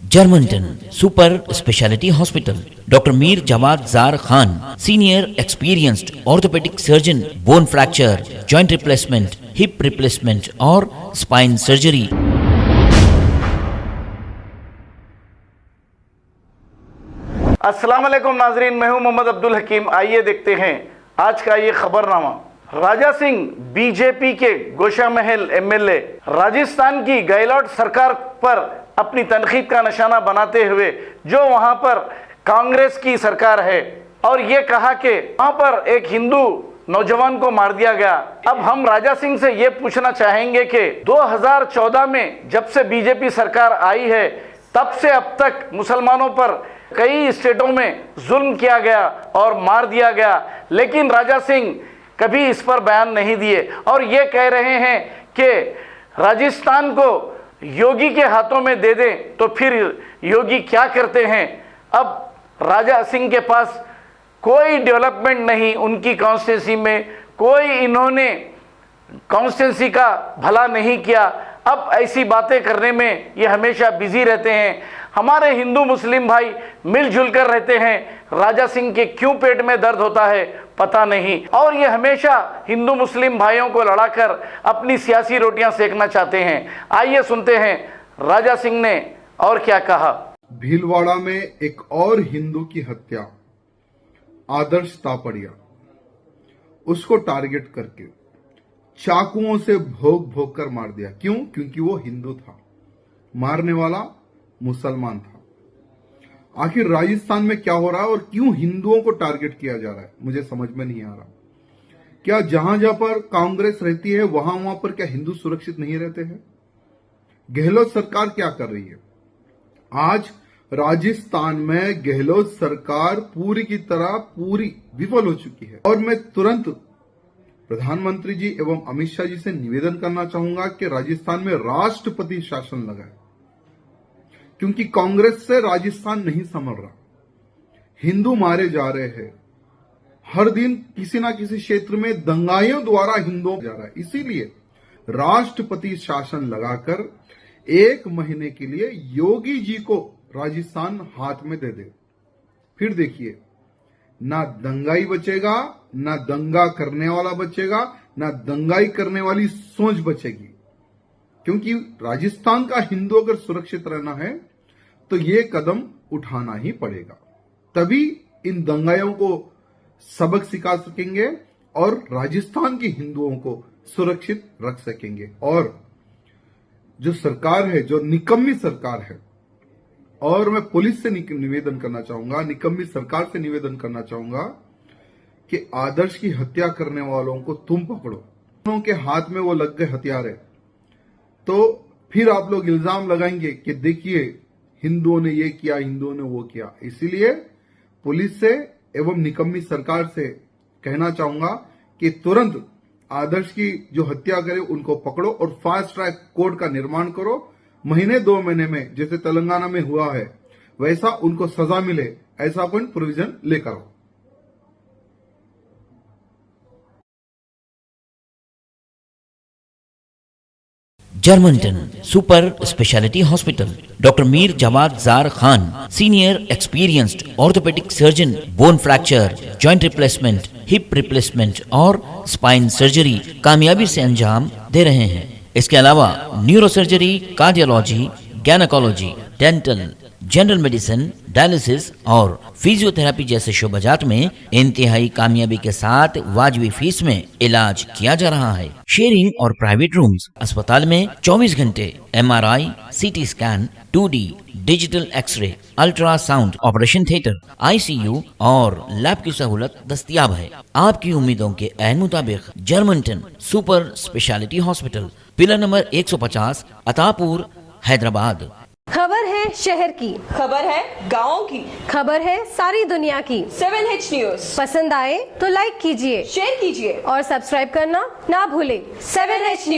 Germanton super speciality hospital, doctor Mir Jawad Jar Khan, senior experienced orthopaedic surgeon, bone fracture, joint replacement, hip replacement और spine surgery. अस्सलाम वालेकुम नाजरीन, मैं हूं मोहम्मद अब्दुल हकीम। आइए देखते हैं आज का ये खबरनामा। राजा सिंह बीजेपी के गोशा महल एमएलए राजस्थान की गहलोत सरकार पर अपनी तनकीद का निशाना बनाते हुए जो वहां पर कांग्रेस की सरकार है और ये कहा कि वहां पर एक हिंदू नौजवान को मार दिया गया। अब हम राजा सिंह से ये पूछना चाहेंगे कि 2014 में जब से बीजेपी सरकार आई है तब से अब तक मुसलमानों पर कई स्टेटों में जुल्म किया गया और मार दिया गया, लेकिन राजा सिंह कभी इस पर बयान नहीं दिए और ये कह रहे हैं कि राजस्थान को योगी के हाथों में दे दें तो फिर योगी क्या करते हैं। अब राजा सिंह के पास कोई डेवलपमेंट नहीं, उनकी कॉन्स्टिट्यूंसी में कोई इन्होंने कॉन्स्टिट्यूंसी का भला नहीं किया। अब ऐसी बातें करने में ये हमेशा बिजी रहते हैं। हमारे हिंदू मुस्लिम भाई मिलजुल कर रहते हैं, राजा सिंह के क्यों पेट में दर्द होता है पता नहीं, और ये हमेशा हिंदू मुस्लिम भाइयों को लड़ाकर अपनी सियासी रोटियां सेकना चाहते हैं। आइए सुनते हैं राजा सिंह ने और क्या कहा। भीलवाड़ा में एक और हिंदू की हत्या, आदर्श तापड़िया, उसको टारगेट करके चाकुओं से भोग भोग कर मार दिया। क्यों? क्योंकि वो हिंदू था, मारने वाला मुसलमान था। आखिर राजस्थान में क्या हो रहा है और क्यों हिंदुओं को टारगेट किया जा रहा है, मुझे समझ में नहीं आ रहा। क्या जहां जहां पर कांग्रेस रहती है वहां वहां पर क्या हिंदू सुरक्षित नहीं रहते हैं? गहलोत सरकार क्या कर रही है? आज राजस्थान में गहलोत सरकार पूरी की तरह पूरी विफल हो चुकी है और मैं तुरंत प्रधानमंत्री जी एवं अमित शाह जी से निवेदन करना चाहूंगा कि राजस्थान में राष्ट्रपति शासन लगाए, क्योंकि कांग्रेस से राजस्थान नहीं संभल रहा। हिंदू मारे जा रहे हैं, हर दिन किसी ना किसी क्षेत्र में दंगाइयों द्वारा हिंदुओं जा रहा है। इसीलिए राष्ट्रपति शासन लगाकर 1 महीने के लिए योगी जी को राजस्थान हाथ में दे दे। फिर देखिए, ना दंगाई बचेगा, ना दंगा करने वाला बचेगा, ना दंगाई करने वाली सोच बचेगी। क्योंकि राजस्थान का हिंदू अगर सुरक्षित रहना है तो ये कदम उठाना ही पड़ेगा, तभी इन दंगाइयों को सबक सिखा सकेंगे और राजस्थान के हिंदुओं को सुरक्षित रख सकेंगे। और जो सरकार है, जो निकम्मी सरकार है, और मैं पुलिस से निवेदन करना चाहूंगा, निकम्मी सरकार से निवेदन करना चाहूंगा कि आदर्श की हत्या करने वालों को तुम पकड़ो। उनके हाथ में वो लग गए हथियार है तो फिर आप लोग इल्जाम लगाएंगे कि देखिए हिंदुओं ने ये किया, हिंदुओं ने वो किया। इसीलिए पुलिस से एवं निकम्मी सरकार से कहना चाहूंगा कि तुरंत आदर्श की जो हत्या करे उनको पकड़ो और फास्ट ट्रैक कोर्ट का निर्माण करो। महीने 2 महीने में जैसे तेलंगाना में हुआ है वैसा उनको सजा मिले, ऐसा कोई प्रोविजन लेकर आओ। Germanten super speciality hospital, doctor Mir Jawad Jar Khan, senior experienced orthopaedic surgeon, bone fracture, joint replacement, hip replacement और स्पाइन सर्जरी कामयाबी से अंजाम दे रहे हैं। इसके अलावा neurosurgery, cardiology, gynaecology, dental, general medicine, dialysis और फिजियोथेरेपी जैसे शोबाजात में इंतहाई कामयाबी के साथ वाजिबी फीस में इलाज किया जा रहा है। शेयरिंग और प्राइवेट रूम्स, अस्पताल में 24 घंटे MRI, CT scan, 2D digital x ray, ultrasound, operation theatre, ICU और लैब की सहूलत दस्तयाब है। आपकी उम्मीदों के ऐन मुताबिक Germanten super speciality hospital, pillar number 150, Attapur, Hyderabad. खबर है शहर की, खबर है गाँव की, खबर है सारी दुनिया की। 7H न्यूज पसंद आए तो लाइक कीजिए, शेयर कीजिए और सब्सक्राइब करना ना भूलें। 7H news.